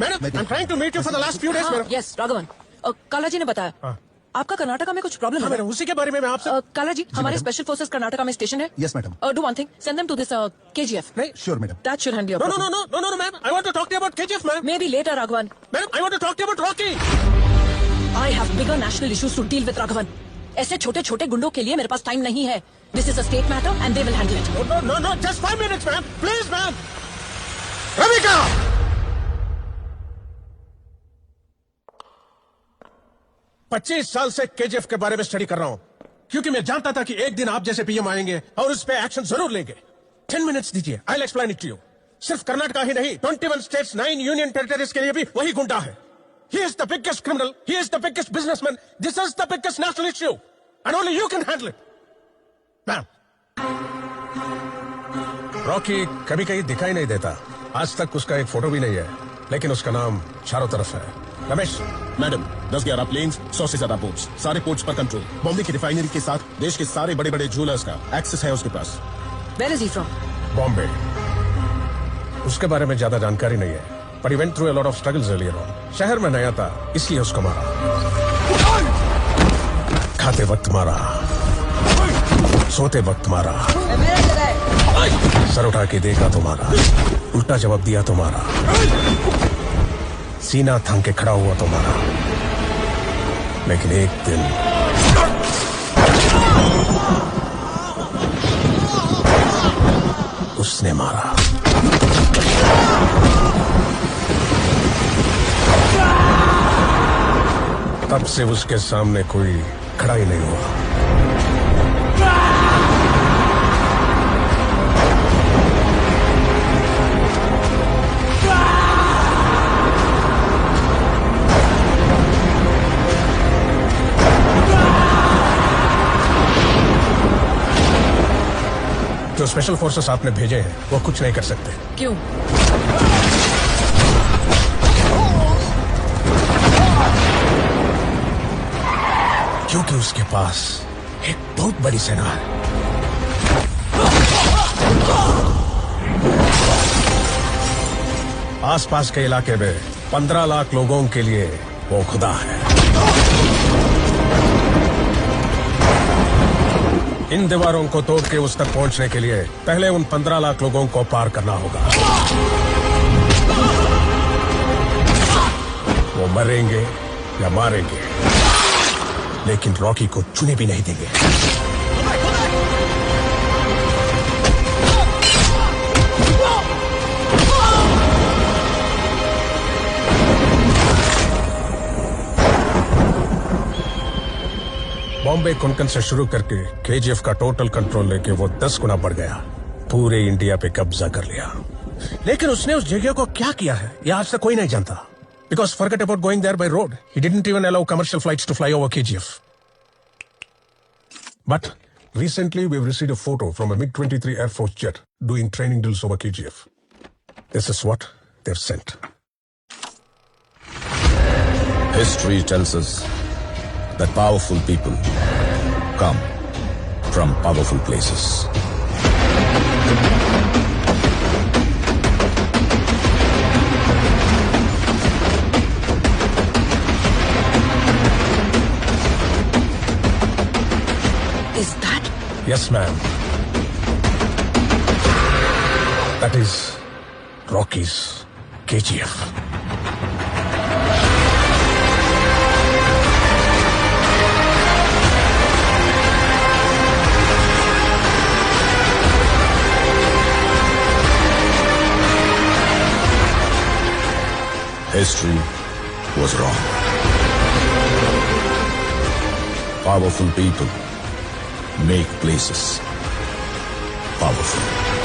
Madam, I'm trying to meet you for the last few days, madam. Yes Raghavan, काला जी ने बताया आपका कर्नाटका में कुछ प्रॉब्लम है। मैडम, उसी के बारे में मैं आपसे काला जी, हमारे स्पेशल फोर्सेस कर्नाटका में स्टेशन है। Yes madam. Do one thing, send them to this KGF। नहीं, sure madam. That should handle your no, no, no, no, no, no, ma'am. I want to talk to you about KGF, ma'am. May be later Raghavan. Madam, I want to talk to you about Rocky. I have bigger national issues to deal with Raghavan. ऐसे छोटे छोटे गुंडों के लिए मेरे पास time नहीं है। This is a state matter and they will handle it. No, no, no, no, just 5 minutes, ma'am. Please, ma'am. Ravika! 25 साल से KGF के बारे में स्टडी कर रहा हूं, क्योंकि मैं जानता था कि एक दिन आप जैसे पीएम आएंगे और उस पे एक्शन जरूर लेंगे। 10 मिनट्स दीजिए, I will explain it to you. सिर्फ कर्नाटका ही नहीं, 21 स्टेट्स, 9 यूनियन टेरिटरीज के लिए भी वही गुंडा है। He is the biggest criminal, he is the biggest businessman, this is the biggest national issue, and only you can handle it. Ma'am, Rocky कभी कहीं दिखाई नहीं देता, आज तक उसका एक फोटो भी नहीं है, लेकिन उसका नाम चारों तरफ है। रमेश, मैडम, 10-11 प्लेन्स, 100 से ज्यादा बोट्स, सारे पोर्ट्स पर कंट्रोल। बॉम्बे की रिफाइनरी के साथ देश के सारे बड़े बड़े ज्वेलर्स का एक्सेस है उसके पास। Where is he from? Bombay. उसके बारे में ज्यादा जानकारी नहीं है, but he went through a lot of struggles earlier on. शहर में नया था, इसलिए उसको मारा। खाते वक्त मारा, सोते वक्त मारा, सर उठा के देखा तो मारा, उल्टा जवाब दिया तो मारा, सीना थाम के खड़ा हुआ तो मारा। लेकिन एक दिन उसने मारा। तब से उसके सामने कोई खड़ा ही नहीं हुआ। जो स्पेशल फोर्सेस आपने भेजे हैं वो कुछ नहीं कर सकते। क्यों? क्योंकि उसके पास एक बहुत बड़ी सेना है। आसपास के इलाके में 15 लाख लोगों के लिए वो खुदा है। इन दीवारों को तोड़ के उस तक पहुंचने के लिए पहले उन 15 लाख लोगों को पार करना होगा। वो मरेंगे या मारेंगे, लेकिन रॉकी को छूने भी नहीं देंगे। बॉम्बे कोंकण से शुरू करके KGF का टोटल कंट्रोल लेके वो 10 गुना बढ़ गया, पूरे इंडिया पे कब्जा कर लिया। लेकिन उसने उस जगह को क्या किया है ये आज तक कोई नहीं जानता। Because forget about going there by road. He didn't even allow commercial flights to fly over KGF. But recently we've received a photo from a MiG-23 Air Force jet doing training drills over KGF. This is what they've sent. History tells us that powerful people come from powerful places. Is that? Yes, ma'am. That is Rocky's KGF. History was wrong. Powerful people make places powerful.